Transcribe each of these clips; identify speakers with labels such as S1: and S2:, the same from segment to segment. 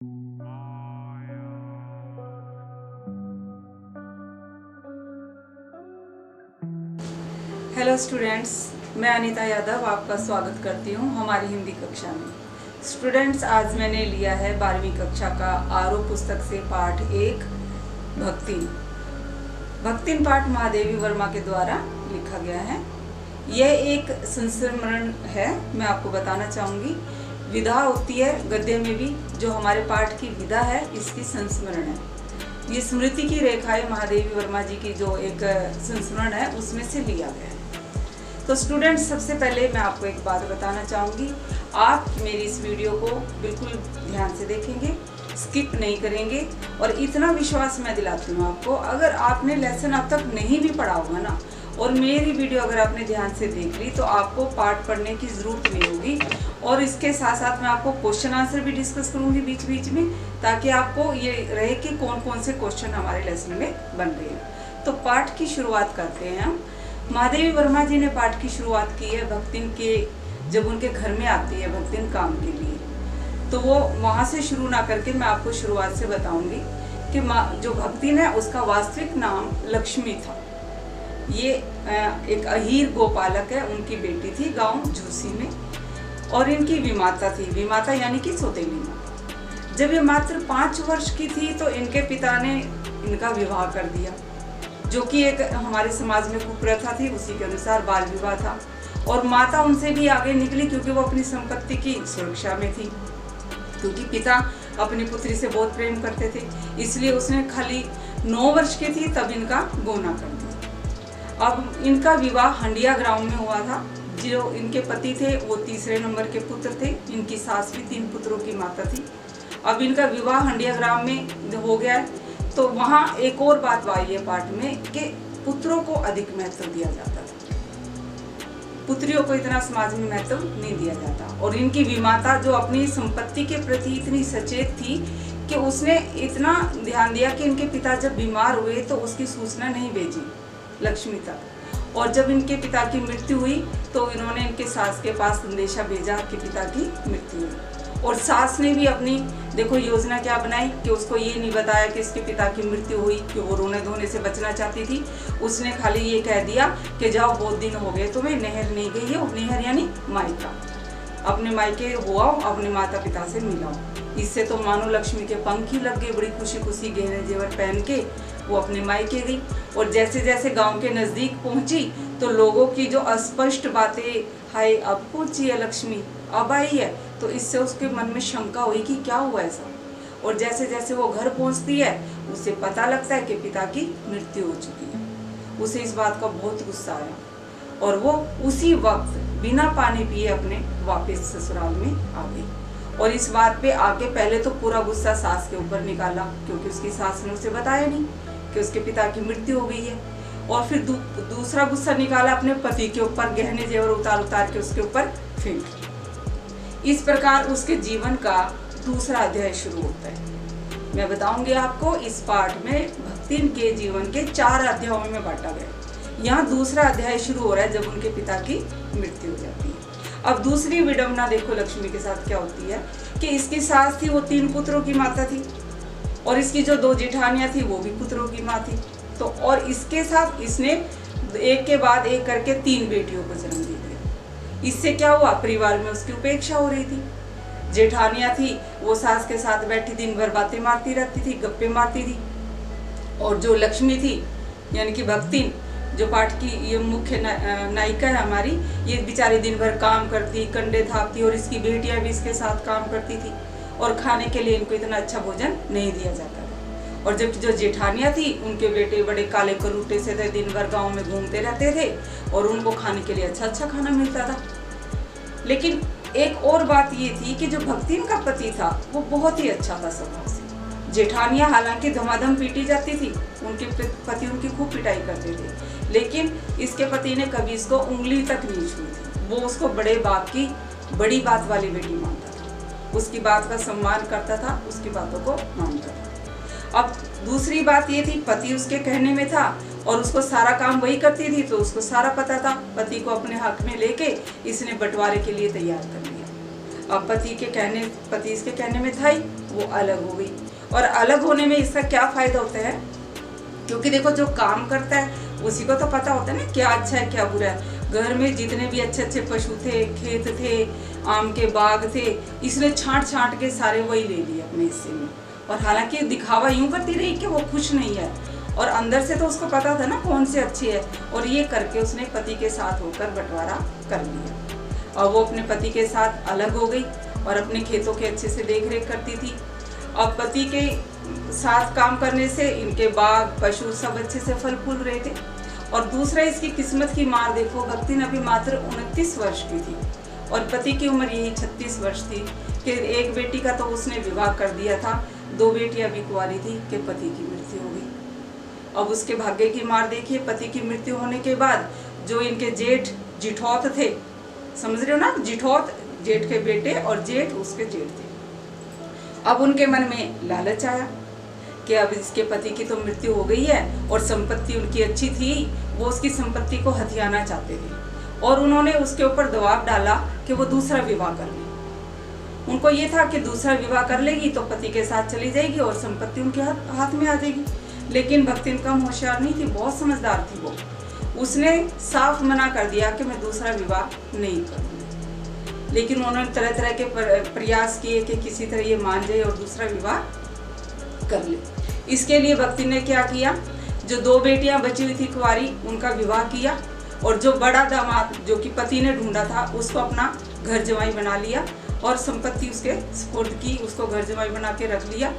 S1: Hello students, मैं अनीता यादव आपका स्वागत करती हूँ हमारी हिंदी कक्षा में। स्टूडेंट्स, आज मैंने लिया है 12वीं कक्षा का आरो पुस्तक से पाठ 1 भक्तिन। भक्तिन पाठ महादेवी वर्मा के द्वारा लिखा गया है। यह एक संस्मरण है। मैं आपको बताना चाहूँगी, विधा होती है गद्य में भी, जो हमारे पाठ की विधा है इसकी संस्मरण है। ये स्मृति की रेखाएं महादेवी वर्मा जी की जो एक संस्मरण है उसमें से लिया गया है। तो स्टूडेंट्स, सबसे पहले मैं आपको एक बात बताना चाहूँगी, आप मेरी इस वीडियो को बिल्कुल ध्यान से देखेंगे, स्किप नहीं करेंगे। और इतना विश्वास मैं दिलाती हूँ आपको, अगर आपने लेसन अब तक नहीं भी पढ़ा होगा ना, और मेरी वीडियो अगर आपने ध्यान से देख ली, तो आपको पाठ पढ़ने की ज़रूरत नहीं होगी। और इसके साथ साथ मैं आपको क्वेश्चन आंसर भी डिस्कस करूँगी बीच बीच में, ताकि आपको ये रहे कि कौन कौन से क्वेश्चन हमारे लेसन में बन रहे हैं। तो पाठ की शुरुआत करते हैं हम। महादेवी वर्मा जी ने पाठ की शुरुआत की है भक्तिन के, जब उनके घर में आती है भक्तिन काम के लिए, तो वो वहाँ से शुरू ना करके मैं आपको शुरुआत से बताऊंगी कि जो भक्तिन है उसका वास्तविक नाम लक्ष्मी था। ये एक अहीर गोपालक है, उनकी बेटी थी गांव झूसी में, और इनकी विमाता थी। विमाता यानी कि सौतेली माता। जब ये मात्र 5 वर्ष की थी तो इनके पिता ने इनका विवाह कर दिया, जो कि एक हमारे समाज में कुप्रथा थी, उसी के अनुसार बाल विवाह था। और माता उनसे भी आगे निकली, क्योंकि वो अपनी संपत्ति की सुरक्षा में थी, क्योंकि पिता अपनी पुत्री से बहुत प्रेम करते थे। इसलिए उसने खाली 9 वर्ष की थी तब इनका गोना कर दिया। अब इनका विवाह हंडिया ग्राम में हुआ था। जो इनके पति थे वो तीसरे नंबर के पुत्र थे। इनकी सास भी 3 पुत्रों की माता थी। अब इनका विवाह हंडिया ग्राम में हो गया है, तो वहाँ एक और बात आई है पाठ में कि पुत्रों को अधिक महत्व दिया जाता था, पुत्रियों को इतना समाज में महत्व नहीं दिया जाता। और इनकी विमाता जो अपनी संपत्ति के प्रति इतनी सचेत थी कि उसने इतना ध्यान दिया कि इनके पिता जब बीमार हुए तो उसकी सूचना नहीं भेजी लक्ष्मी तक। और जब इनके पिता की मृत्यु हुई तो इन्होंने इनके सास के पास संदेशा भेजा कि पिता की मृत्यु हुई। और सास ने भी अपनी देखो योजना क्या बनाई कि उसको ये नहीं बताया कि इसके पिता की मृत्यु हुई, कि वो रोने धोने से बचना चाहती थी। उसने खाली ये कह दिया कि जाओ, बहुत दिन हो गए तुम्हें नहर नहीं गई हो। नहर यानी मायका, अपने मायके हो आओ, अपने माता पिता से मिलाओ। इससे तो मानो लक्ष्मी के पंख ही लग गए। बड़ी खुशी खुशी गहने जेवर पहन के वो अपने मायके गई। और जैसे जैसे गांव के नज़दीक पहुंची तो लोगों की जो अस्पष्ट बातें, हाय अब पहुंची है लक्ष्मी, अब आई है, तो इससे उसके मन में शंका हुई कि क्या हुआ ऐसा। और जैसे जैसे वो घर पहुंचती है उसे पता लगता है कि पिता की मृत्यु हो चुकी है। उसे इस बात का बहुत गुस्सा आया और वो उसी वक्त बिना पानी पिए अपने वापस ससुराल में आ गई। और इस बात पे आके पहले तो पूरा गुस्सा सास के ऊपर निकाला, क्योंकि उसकी सास ने उसे बताया नहीं कि उसके पिता की मृत्यु हो गई है। और फिर दूसरा गुस्सा निकाला अपने पति के ऊपर, गहने जेवर उतार उतार के उसके ऊपर फेंक। इस प्रकार उसके जीवन का दूसरा अध्याय शुरू होता है। मैं बताऊंगी आपको, इस पाठ में भक्तिन के जीवन के 4 अध्यायों में बांटा गया। यहाँ दूसरा अध्याय शुरू हो रहा है जब उनके पिता की मृत्यु हो जाती है। अब दूसरी विडंबना देखो लक्ष्मी के साथ क्या होती है कि इसकी सास थी वो 3 पुत्रों की माता थी, और इसकी जो 2 जेठानियां थी वो भी पुत्रों की माँ थी। तो और इसके साथ इसने एक के बाद एक करके 3 बेटियों को जन्म दे दिया। इससे क्या हुआ, परिवार में उसकी उपेक्षा हो रही थी। जेठानियां थी वो सास के साथ बैठी दिन भर बातें मारती रहती थी, गप्पे मारती थी। और जो लक्ष्मी थी यानी कि भक्तिन, जो पाठ की ये मुख्य नायिका है हमारी, ये बेचारी दिन भर काम करती, कंडे थापती, और इसकी बेटियां भी इसके साथ काम करती थी। और खाने के लिए इनको इतना अच्छा भोजन नहीं दिया जाता था। और जबकि जो जेठानियां थी उनके बेटे बड़े काले कलूटे से थे, दिन भर गाँव में घूमते रहते थे और उनको खाने के लिए अच्छा अच्छा खाना मिलता था। लेकिन एक और बात ये थी कि जो भक्तिन का पति था वो बहुत ही अच्छा था स्वभाव से। जेठानियां हालांकि धमाधम पीटी जाती थी, उनके पति उनकी खूब पिटाई करते थे, लेकिन इसके पति ने कभी इसको उंगली तक नहीं छुई थी। वो उसको बड़े बाप की बड़ी बात वाली बेटी मानता था, उसकी बात का सम्मान करता था, उसकी बातों को मानता था। अब दूसरी बात ये थी, पति उसके कहने में था और उसको सारा काम वही करती थी, तो उसको सारा पता था। पति को अपने हक में लेके इसने बंटवारे के लिए तैयार कर लिया। अब पति इसके कहने में था ही, वो अलग हो गई। और अलग होने में इसका क्या फ़ायदा होता है, क्योंकि देखो जो काम करता है उसी को तो पता होता है ना क्या अच्छा है क्या बुरा है। घर में जितने भी अच्छे अच्छे पशु थे, खेत थे, आम के बाग थे, इसने छांट छांट के सारे वही ले लिए अपने हिस्से में। और हालांकि दिखावा यूं करती रही कि वो खुश नहीं है, और अंदर से तो उसको पता था ना कौन से अच्छे है। और ये करके उसने पति के साथ होकर बंटवारा कर लिया, और वो अपने पति के साथ अलग हो गई और अपने खेतों के अच्छे से देख रेख करती थी। अब पति के साथ काम करने से इनके बाग पशु सब अच्छे से फल फूल रहे थे। और दूसरा इसकी किस्मत की मार देखो, भक्तिन अभी मात्र 29 वर्ष की थी और पति की उम्र यही 36 वर्ष थी कि एक बेटी का तो उसने विवाह कर दिया था, 2 बेटियां भी कुंवारी थी कि पति की मृत्यु हो गई। अब उसके भाग्य की मार देखिए, पति की मृत्यु होने के बाद जो इनके जेठ जिठौत थे, समझ रहे हो ना, जिठौत जेठ के बेटे और जेठ उसके जेठ थे। अब उनके मन में लालच आया कि अब इसके पति की तो मृत्यु हो गई है और संपत्ति उनकी अच्छी थी, वो उसकी संपत्ति को हथियाना चाहते थे। और उन्होंने उसके ऊपर दबाव डाला कि वो दूसरा विवाह कर ले। उनको ये था कि दूसरा विवाह कर लेगी तो पति के साथ चली जाएगी और संपत्ति उनके हाथ में आ जाएगी। लेकिन भक्तिन कम होशियार नहीं थी, बहुत समझदार थी वो। उसने साफ मना कर दिया कि मैं दूसरा विवाह नहीं करूँगी। लेकिन उन्होंने तरह तरह के प्रयास किए कि किसी तरह ये मान जाए और दूसरा विवाह कर ले। इसके लिए भक्ति ने क्या किया, जो 2 बेटियां बची हुई थी कुंवारी, उनका विवाह किया और जो बड़ा दामाद जो कि पति ने ढूंढा था उसको अपना घर जमाई बना लिया और संपत्ति उसके सुपुर्द की, उसको घर जमाई बना के रख लिया।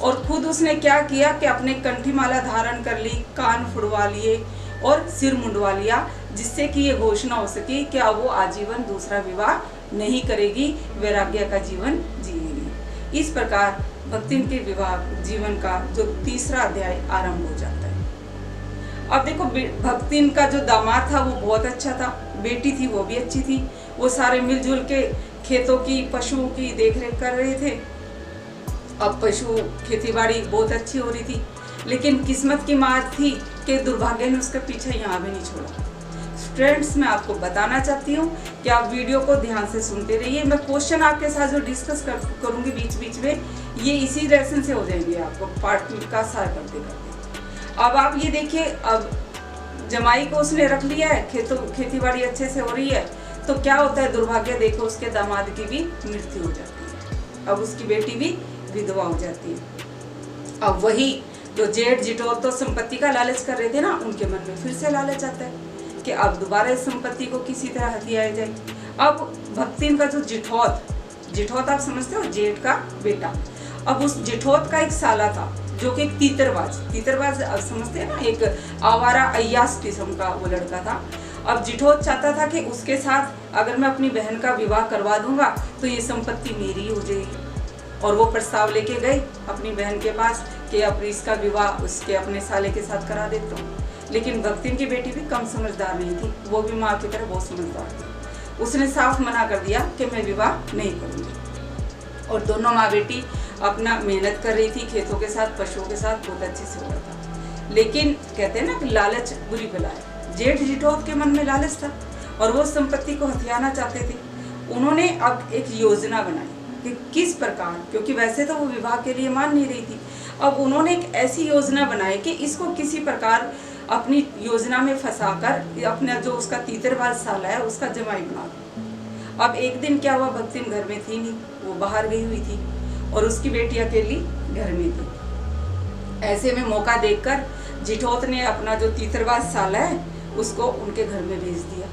S1: और खुद उसने क्या किया कि अपने कंठी माला धारण कर ली, कान फुड़वा लिए और सिर मुंडवा लिया, जिससे कि ये घोषणा हो सकी कि अब वो आजीवन दूसरा विवाह नहीं करेगी, वैराग्य का जीवन जिएगी। इस प्रकार भक्तिन के विवाह जीवन का जो 3रा अध्याय आरंभ हो जाता है। अब देखो भक्तिन का जो दामाद था वो बहुत अच्छा था, बेटी थी वो भी अच्छी थी, वो सारे मिलजुल के खेतों की पशुओं की देखरेख कर रहे थे। अब पशु खेतीबाड़ी बहुत अच्छी हो रही थी, लेकिन किस्मत की मार थी कि दुर्भाग्य ने उसका पीछे यहाँ भी नहीं छोड़ा। स्टूडेंट्स, मैं आपको बताना चाहती हूँ कि आप वीडियो को ध्यान से सुनते रहिए। मैं क्वेश्चन आपके साथ जो डिस्कस करूँगी बीच बीच में, ये इसी लेसन से हो जाएंगे आपको पार्ट का सार करते करते। अब आप ये देखिए, अब जमाई को उसने रख लिया है, खेतीबाड़ी अच्छे से हो रही है, तो क्या होता है, दुर्भाग्य देखो उसके दामाद की भी मृत्यु हो जाती है। अब उसकी बेटी भी विधवा हो जाती है। अब वही जो जेठ जिठौत तो संपत्ति का लालच कर रहे थे ना, उनके मन में फिर से लालच आता है कि अब दोबारा इस संपत्ति को किसी तरह हथियाया जाए। अब भक्तिन का जो जिठौत आप समझते हो, जेठ का बेटा, अब उस जिठौत का एक साला था जो कि एक तीतरबाज अब समझते हैं ना, एक आवारा अय्यास किस्म का वो लड़का था। अब जिठौत चाहता था कि उसके साथ अगर मैं अपनी बहन का विवाह करवा दूंगा तो ये संपत्ति मेरी हो जाएगी। और वो प्रस्ताव लेके गए अपनी बहन के पास कि अब इसका विवाह उसके अपने साले के साथ करा देता हूँ। लेकिन भक्तिन की बेटी भी कम समझदार नहीं थी, वो भी माँ की तरह बहुत समझदार थी। उसने साफ मना कर दिया कि मैं विवाह नहीं करूँगी। और दोनों माँ बेटी अपना मेहनत कर रही थी, खेतों के साथ पशुओं के साथ बहुत अच्छे से हो रहा था। लेकिन कहते हैं ना कि लालच बुरी बला है। जेठ जिठौत के मन में लालच था और वो संपत्ति को हथियाना चाहते थे। उन्होंने अब एक योजना बनाई कि किस प्रकार, क्योंकि वैसे तो वो विवाह के लिए मान नहीं रही थी, अब उन्होंने एक ऐसी योजना बनाई कि इसको किसी प्रकार अपनी योजना में फंसाकर अपना जो उसका तीतरबाज साला है उसका जमाई बना दो। अब एक दिन क्या हुआ, भक्तिन घर में थी नहीं, वो बाहर गई हुई थी और उसकी बेटी अकेली घर में थी। ऐसे में मौका देखकर जिठौत ने अपना जो तीतरबाज साला है उसको उनके घर में भेज दिया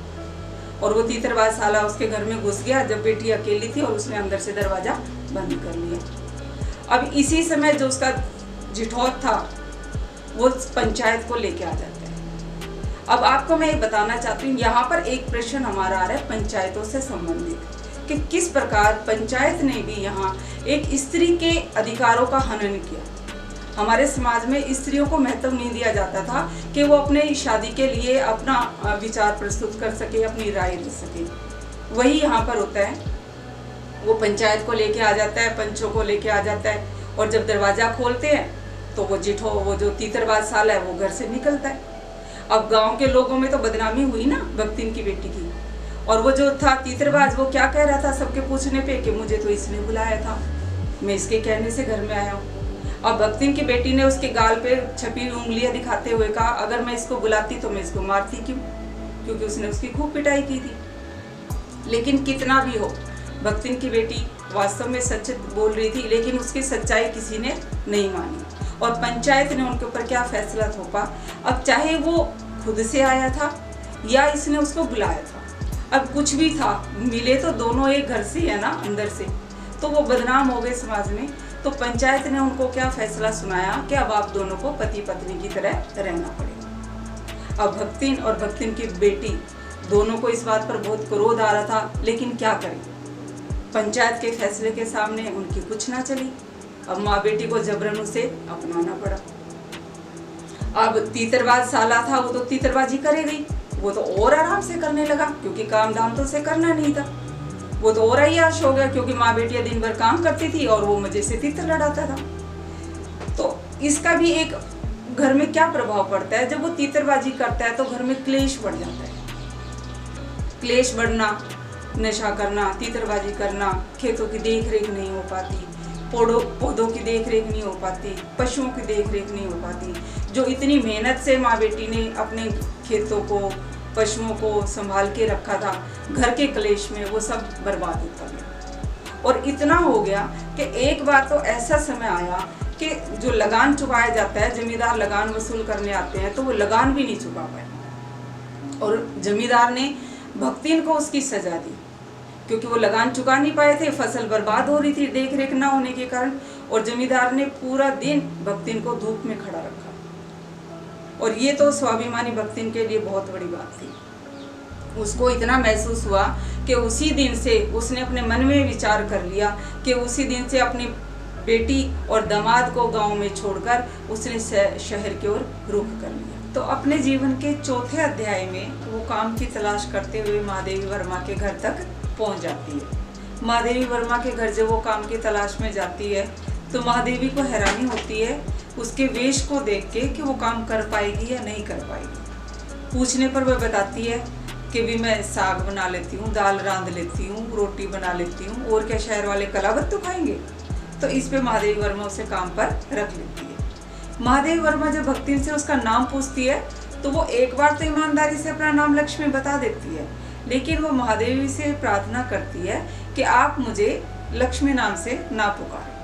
S1: और वो तीतरबाज साला उसके घर में घुस गया जब बेटी अकेली थी और उसने अंदर से दरवाजा बंद कर लिया। अब इसी समय जो उसका जिठौत था वो पंचायत को लेके आ जाता है। अब आपको मैं ये बताना चाहती हूँ, यहाँ पर एक प्रश्न हमारा आ रहा है पंचायतों से संबंधित कि किस प्रकार पंचायत ने भी यहाँ एक स्त्री के अधिकारों का हनन किया। हमारे समाज में स्त्रियों को महत्व नहीं दिया जाता था कि वो अपने शादी के लिए अपना विचार प्रस्तुत कर सके, अपनी राय दे सके। वही यहाँ पर होता है, वो पंचायत को लेके आ जाता है, पंचों को लेके आ जाता है और जब दरवाजा खोलते हैं तो वो जो तीतरबाज साला है वो घर से निकलता है। अब गांव के लोगों में तो बदनामी हुई ना भक्तिन की बेटी की। और वो जो था तीतरबाज वो क्या कह रहा था सबके पूछने पे कि मुझे तो इसने बुलाया था। मैं इसके कहने से घर में आया हूँ। अब भक्तिन की बेटी ने उसके गाल पे छपी उंगलियां दिखाते हुए कहा, अगर मैं इसको बुलाती तो मैं इसको मारती क्यों, क्योंकि उसने उसकी खूब पिटाई की थी। लेकिन कितना भी हो, भक्तिन की बेटी वास्तव में सच बोल रही थी, लेकिन उसकी सच्चाई किसी ने नहीं मानी और पंचायत ने उनके ऊपर क्या फैसला थोपा। अब चाहे वो खुद से आया था या इसने उसको बुलाया था, अब कुछ भी था, मिले तो दोनों एक घर से है ना, अंदर से, तो वो बदनाम हो गए समाज में। तो पंचायत ने उनको क्या फैसला सुनाया कि अब आप दोनों को पति पत्नी की तरह रहना पड़ेगा। अब भक्तिन और भक्तिन की बेटी दोनों को इस बात पर बहुत क्रोध आ रहा था, लेकिन क्या करें, पंचायत के फैसले के सामने उनकी कुछ ना चली। अब माँ बेटी को जबरन उसे अपनाना पड़ा। अब तीतरबाज साला था, वो तो तीतरबाजी करेगी, वो तो और आराम से करने लगा, क्योंकि काम धाम तो उसे करना नहीं था। वो तो और अय्याश हो गया, क्योंकि माँ बेटियां दिन भर काम करती थी और वो मजे से तीतर लड़ाता था। तो इसका भी एक घर में क्या प्रभाव पड़ता है, जब वो तीतरबाजी करता है तो घर में क्लेश बढ़ जाता है। क्लेश बढ़ना, नशा करना, तीतरबाजी करना, खेतों की देख रेख नहीं हो पाती, पौधों की देख रेख नहीं हो पाती, पशुओं की देख रेख नहीं हो पाती। जो इतनी मेहनत से माँ बेटी ने अपने खेतों को, पशुओं को संभाल के रखा था, घर के क्लेश में वो सब बर्बाद होता गया। और इतना हो गया कि एक बार तो ऐसा समय आया कि जो लगान चुकाया जाता है, जमींदार लगान वसूल करने आते हैं, तो वो लगान भी नहीं चुका पाए और जमींदार ने भक्तिन को उसकी सजा दी, क्योंकि वो लगान चुका नहीं पाए थे, फसल बर्बाद हो रही थी देख रेख ना होने के कारण। और जमींदार ने पूरा दिन भक्तिन को धूप में खड़ा रखा और ये तो स्वाभिमानी भक्तिन के लिए बहुत बड़ी बात थी। उसको इतना महसूस हुआ कि उसी दिन से उसने अपने मन में विचार कर लिया कि उसी दिन से अपनी बेटी और दामाद को गांव में छोड़कर उसने शहर की ओर रुख कर लिया। तो अपने जीवन के चौथे अध्याय में वो काम की तलाश करते हुए महादेवी वर्मा के घर तक पहुंच जाती है। महादेवी वर्मा के घर जब वो काम की तलाश में जाती है तो महादेवी को हैरानी होती है उसके वेश को देख के कि वो काम कर पाएगी या नहीं कर पाएगी। पूछने पर वह बताती है कि भी मैं साग बना लेती हूँ, दाल रांध लेती हूँ, रोटी बना लेती हूँ, और क्या शहर वाले कलावत्तू खाएंगे। तो इस पे महादेवी वर्मा उसे काम पर रख लेती है। महादेवी वर्मा जब भक्तिन से उसका नाम पूछती है तो वो एक बार तो ईमानदारी से अपना नाम लक्ष्मी बता देती है, लेकिन वो महादेवी से प्रार्थना करती है कि आप मुझे लक्ष्मी नाम से ना पुकारें।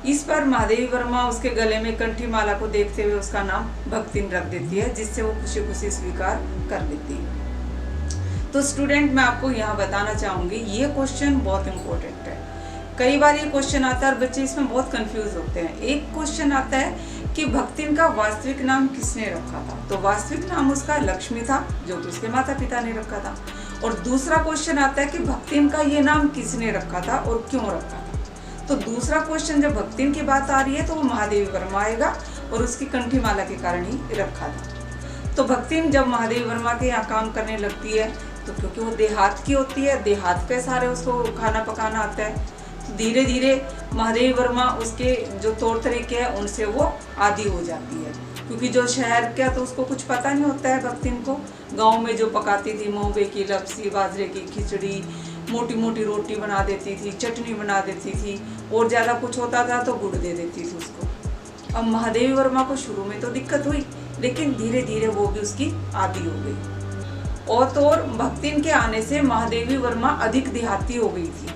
S1: इस पर महादेवी वर्मा उसके गले में कंठी माला को देखते हुए उसका नाम भक्तिन रख देती है, जिससे वो खुशी खुशी स्वीकार कर लेती है। तो स्टूडेंट, मैं आपको यहाँ बताना चाहूँगी, ये क्वेश्चन बहुत इम्पोर्टेंट है। कई बार ये क्वेश्चन आता है और बच्चे इसमें बहुत कंफ्यूज होते हैं। एक क्वेश्चन आता है कि भक्तिन का वास्तविक नाम किसने रखा था, तो वास्तविक नाम उसका लक्ष्मी था, जो कि उसके माता पिता ने रखा था। और दूसरा क्वेश्चन आता है कि भक्तिन का ये नाम किसने रखा था और क्यों रखा था। तो दूसरा क्वेश्चन जब भक्तिन की बात आ रही है तो वो महादेवी वर्मा आएगा और उसकी कंठी माला के कारण ही रखा था। तो भक्तिन जब महादेवी वर्मा के यहाँ काम करने लगती है तो क्योंकि वो देहात की होती है, देहात के सारे उसको खाना पकाना आता है, तो धीरे धीरे महादेवी वर्मा उसके जो तौर तरीके हैं उनसे वो आदी हो जाती है। क्योंकि जो शहर का तो उसको कुछ पता नहीं होता है भक्तिन को। गाँव में जो पकाती थी मोंबे की लपसी, बाजरे की खिचड़ी, मोटी मोटी रोटी बना देती थी, चटनी बना देती थी, और ज़्यादा कुछ होता था तो गुड़ दे देती थी उसको। अब महादेवी वर्मा को शुरू में तो दिक्कत हुई, लेकिन धीरे धीरे वो भी उसकी आदी हो गई। और तो और भक्तिन के आने से महादेवी वर्मा अधिक देहाती हो गई थी।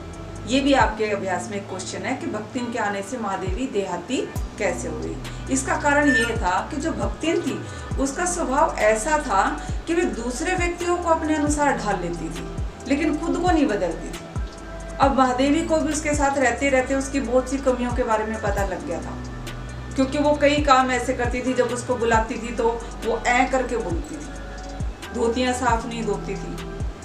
S1: ये भी आपके अभ्यास में क्वेश्चन है कि भक्तिन के आने से महादेवी देहाती कैसे हो गई। इसका कारण ये था कि जो भक्तिन थी उसका स्वभाव ऐसा था कि वे दूसरे व्यक्तियों को अपने अनुसार ढाल लेती थी, लेकिन खुद को नहीं बदलती थी। अब महादेवी को भी उसके साथ रहते रहते उसकी बहुत सी कमियों के बारे में पता लग गया था, क्योंकि वो कई काम ऐसे करती थी, जब उसको बुलाती थी तो वो ऐ करके बोलती थी, धोतियाँ साफ नहीं धोती थी,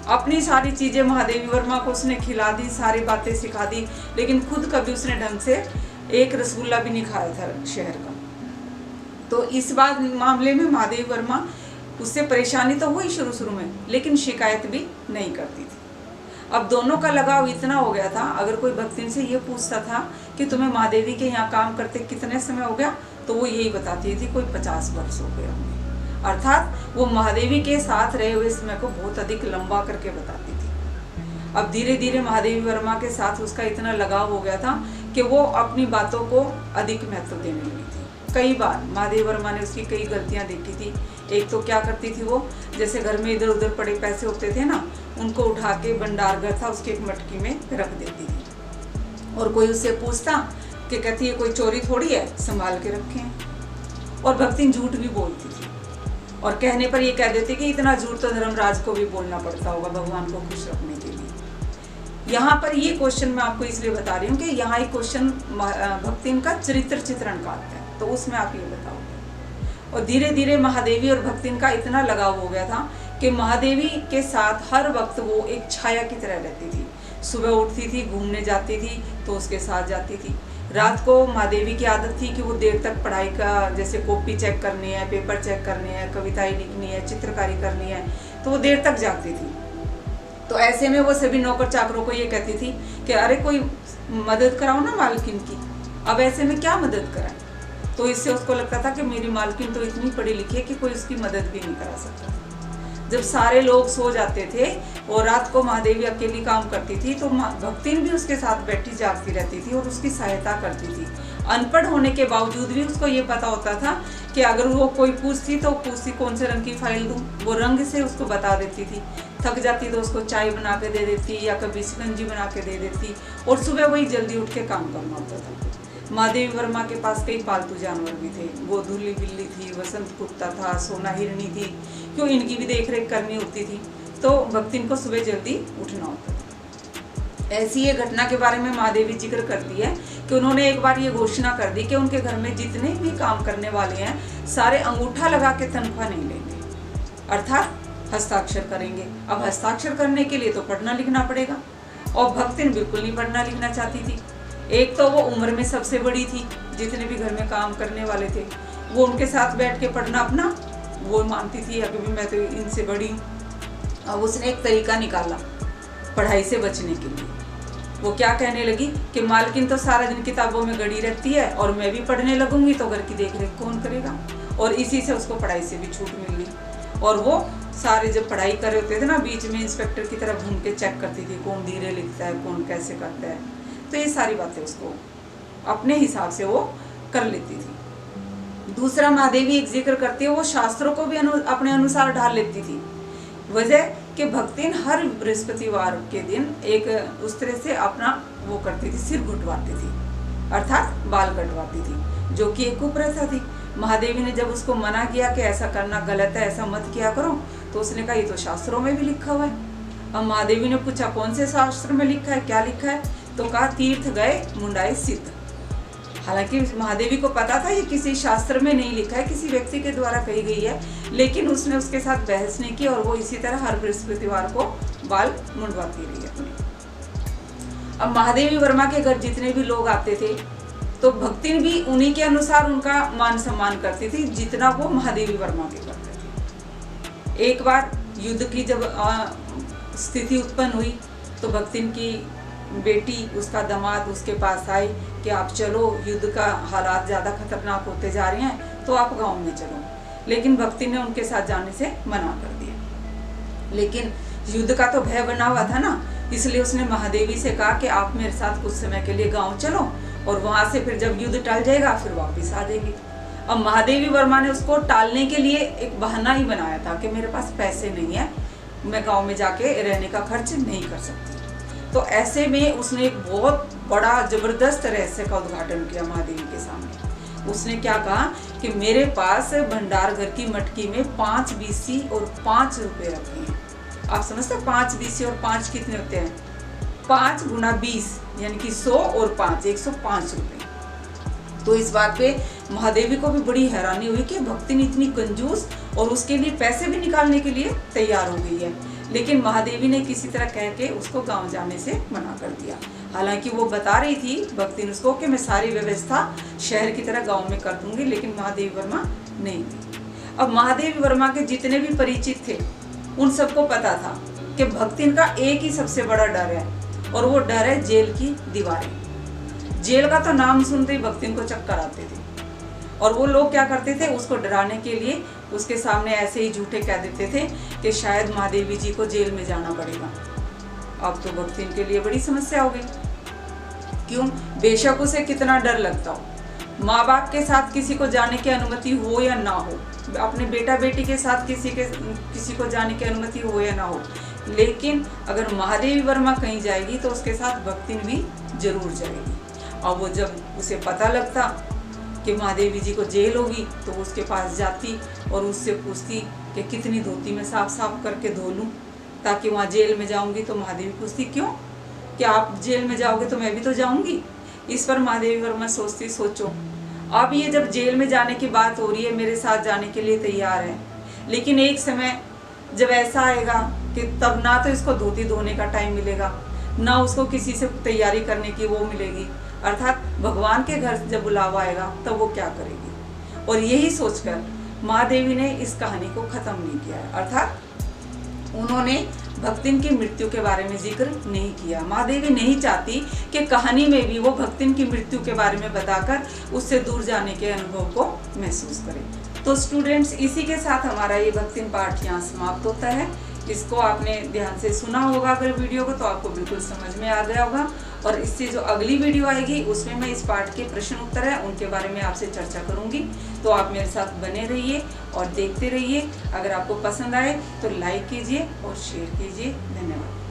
S1: अपनी सारी चीज़ें महादेवी वर्मा को उसने खिला दी, सारी बातें सिखा दी, लेकिन खुद कभी उसने ढंग से एक रसगुल्ला भी नहीं खाया था शहर का। तो इस बात मामले में महादेवी वर्मा उससे परेशानी तो हुई शुरू में, लेकिन शिकायत भी नहीं करती थी। अब दोनों का लगाव इतना हो गया था, अगर कोई भक्तिन से ये पूछता था कि तुम्हें महादेवी के यहाँ काम करते कितने समय हो गया, तो वो यही बताती थी कोई 50 वर्ष हो गए होंगे। अर्थात वो महादेवी के साथ रहे हुए समय को बहुत अधिक लंबा करके बताती थी। अब धीरे धीरे महादेवी वर्मा के साथ उसका इतना लगाव हो गया था कि वो अपनी बातों को अधिक महत्व देने लगी थी। कई बार महादेवी वर्मा ने उसकी कई गलतियां देखी थी। एक तो क्या करती थी वो, जैसे घर में इधर उधर पड़े पैसे होते थे ना, उनको उठा के भंडार घर था उसकी एक मटकी में रख देती थी। और कोई उससे पूछता कि कहती है कोई चोरी थोड़ी है, संभाल के रखें। और भक्तिन झूठ भी बोलती थी और कहने पर ये कह देती कि इतना झूठ तो धर्मराज को भी बोलना पड़ता होगा भगवान को खुश रखने के लिए। यहाँ पर ये क्वेश्चन मैं आपको इसलिए बता रही हूँ कि यहाँ एक क्वेश्चन भक्तिन का चरित्र चित्रण का आता है, तो उसमें आप ये बताओगे। और धीरे धीरे महादेवी और भक्तिन का इतना लगाव हो गया था कि महादेवी के साथ हर वक्त वो एक छाया की तरह रहती थी। सुबह उठती थी, घूमने जाती थी तो उसके साथ जाती थी। रात को महादेवी की आदत थी कि वो देर तक पढ़ाई का, जैसे कॉपी चेक करनी है, पेपर चेक करने हैं, कविताएं लिखनी है, चित्रकारी करनी है, तो वो देर तक जागती थी। तो ऐसे में वो सभी नौकर चाकरों को ये कहती थी कि अरे कोई मदद कराओ ना मालकिन की। अब ऐसे में क्या मदद कराए, तो इससे उसको लगता था कि मेरी मालकिन तो इतनी पढ़ी लिखी है कि कोई उसकी मदद भी नहीं करा सकता। जब सारे लोग सो जाते थे और रात को महादेवी अकेली काम करती थी तो भक्तिन भी उसके साथ बैठी जागती रहती थी और उसकी सहायता करती थी। अनपढ़ होने के बावजूद भी उसको ये पता होता था कि अगर वो कोई पूछती तो पूछती कौन से रंग की फाइल दूँ, वो रंग से उसको बता देती थी। थक जाती तो उसको चाय बना के दे देती या कभी शिकंजी बना के दे देती, और सुबह वही जल्दी उठ के काम करना होता था। महादेवी वर्मा के पास कई पालतू जानवर भी थे। गोधुली बिल्ली थी, वसंत कुत्ता था, सोना हिरनी थी, क्यों इनकी भी देख रेख करनी होती थी। तो भक्तिन को सुबह जल्दी उठना होता था। ऐसी ये घटना के बारे में महादेवी जिक्र करती है कि उन्होंने एक बार ये घोषणा कर दी कि उनके घर में जितने भी काम करने वाले हैं सारे अंगूठा लगा के तनख्वाह नहीं लेंगे, अर्थात हस्ताक्षर करेंगे। अब हस्ताक्षर करने के लिए तो पढ़ना लिखना पड़ेगा, और भक्तिन बिल्कुल नहीं पढ़ना लिखना चाहती थी। एक तो वो उम्र में सबसे बड़ी थी, जितने भी घर में काम करने वाले थे वो उनके साथ बैठ के पढ़ना अपना वो मानती थी कि मैं तो इनसे बड़ी हूँ। अब उसने एक तरीका निकाला पढ़ाई से बचने के लिए। वो क्या कहने लगी कि मालकिन तो सारा दिन किताबों में गड़ी रहती है और मैं भी पढ़ने लगूंगी तो घर की देख रेख कौन करेगा। और इसी से उसको पढ़ाई से भी छूट मिल गई। और वो सारे जब पढ़ाई कर रहे होते थे ना, बीच में इंस्पेक्टर की तरह घूम के चेक करती थी कौन धीरे लिखता है, कौन कैसे करता है। तो ये सारी बातें उसको अपने हिसाब से वो कर लेती थी। दूसरा, महादेवी एक जिक्र करती है वो शास्त्रों को भी अपने अनुसार ढाल लेती थी। वजह कि भक्तिन हर बृहस्पतिवार के दिन एक उस तरह से अपना वो करती थी, सिर घुटवाती थी, अर्थात बाल कटवाती थी, जो कि एक कुप्रथा थी। महादेवी ने जब उसको मना किया कि ऐसा करना गलत है, ऐसा मत किया करो, तो उसने कहा ये तो शास्त्रों में भी लिखा हुआ है। अब महादेवी ने पूछा कौन से शास्त्र में लिखा है, क्या लिखा है, तो कहा तीर्थ गए मुंडाए सिद्ध। हालांकि महादेवी को पता था ये किसी शास्त्र में नहीं लिखा है, किसी व्यक्ति के द्वारा कही गई है, लेकिन उसने उसके साथ बहस नहीं की और वो इसी तरह हर बृहस्पतिवार को बाल मुंडवाती रही अपने। अब महादेवी वर्मा के घर जितने भी लोग आते थे तो भक्तिन भी उन्हीं के अनुसार उनका मान सम्मान करती थी जितना वो महादेवी वर्मा के करते थे। एक बार युद्ध की जब स्थिति उत्पन्न हुई तो भक्तिन की बेटी, उसका दामाद उसके पास आई कि आप चलो, युद्ध का हालात ज़्यादा खतरनाक होते जा रहे हैं तो आप गांव में चलो। लेकिन भक्ति ने उनके साथ जाने से मना कर दिया। लेकिन युद्ध का तो भय बना हुआ था ना, इसलिए उसने महादेवी से कहा कि आप मेरे साथ कुछ समय के लिए गांव चलो और वहां से फिर जब युद्ध टल जाएगा फिर वापस आ जाएगी। अब महादेवी वर्मा ने उसको टालने के लिए एक बहाना ही बनाया था कि मेरे पास पैसे नहीं है, मैं गाँव में जाके रहने का खर्च नहीं कर सकती। तो ऐसे में उसने एक बहुत बड़ा जबरदस्त रहस्य का उद्घाटन किया महादेवी के सामने। उसने क्या कहा कि मेरे पास भंडार घर की मटकी में 5 बीसी और 5 रुपए रखे हैं। आप समझते हैं 5 बीसी और 5 कितने होते हैं? 5 गुना 20 यानी कि 100 और 5 105 रुपए। तो इस बात पे महादेवी को भी बड़ी हैरानी हुई कि भक्ति ने इतनी कंजूस और उसके लिए पैसे भी निकालने के लिए तैयार हो गई है। लेकिन महादेवी ने किसी तरह कह के उसको गांव जाने से मना कर दिया। हालांकि वो बता रही थी भक्ति ने उसको कि मैं सारी व्यवस्था शहर की तरह गांव में कर दूंगी, लेकिन महादेवी वर्मा नहीं थी। अब महादेवी वर्मा के जितने भी परिचित थे उन सबको पता था कि भक्तिन का एक ही सबसे बड़ा डर है और वो डर है जेल की दीवारें। जेल का तो नाम सुनते ही भक्तिन को चक्कर आते थे और वो लोग क्या करते थे, उसको डराने के लिए उसके सामने ऐसे ही झूठे कह देते थे कि शायद महादेवी जी को जेल में जाना पड़ेगा। अब तो भक्तिन के लिए बड़ी समस्या हो गई। क्यों? बेशक उसे कितना डर लगता हो, माँ बाप के साथ किसी को जाने की अनुमति हो या ना हो, अपने बेटा बेटी के साथ किसी को जाने की अनुमति हो या ना हो, लेकिन अगर महादेवी वर्मा कहीं जाएगी तो उसके साथ भक्तिन भी जरूर जाएगी। और वो जब उसे पता लगता कि महादेवी जी को जेल होगी तो उसके पास जाती और उससे पूछती कि कितनी धोती में साफ साफ करके धो लूँ ताकि वहाँ जेल में जाऊँगी। तो महादेवी पूछती क्यों, कि आप जेल में जाओगे तो मैं भी तो जाऊँगी। इस पर महादेवी वर्मा सोचती, सोचो अब ये जब जेल में जाने की बात हो रही है, मेरे साथ जाने के लिए तैयार है, लेकिन एक समय जब ऐसा आएगा कि तब ना तो इसको धोती धोने का टाइम मिलेगा, ना उसको किसी से तैयारी करने की वो मिलेगी, अर्थात भगवान के घर जब बुलावा आएगा तब वो क्या करेगी। और यही सोचकर महादेवी ने इस कहानी को खत्म नहीं किया, अर्थात उन्होंने भक्तिन की मृत्यु के बारे में जिक्र नहीं किया। महादेवी नहीं चाहती कि कहानी में भी वो भक्तिन की मृत्यु के बारे में बताकर उससे दूर जाने के अनुभव को महसूस करें। तो स्टूडेंट्स, इसी के साथ हमारा ये भक्तिन पाठ यहाँ समाप्त होता है। इसको आपने ध्यान से सुना होगा अगर वीडियो को, तो आपको बिल्कुल समझ में आ गया होगा। और इससे जो अगली वीडियो आएगी उसमें मैं इस पाठ के प्रश्न उत्तर है उनके बारे में आपसे चर्चा करूंगी। तो आप मेरे साथ बने रहिए और देखते रहिए। अगर आपको पसंद आए तो लाइक कीजिए और शेयर कीजिए। धन्यवाद।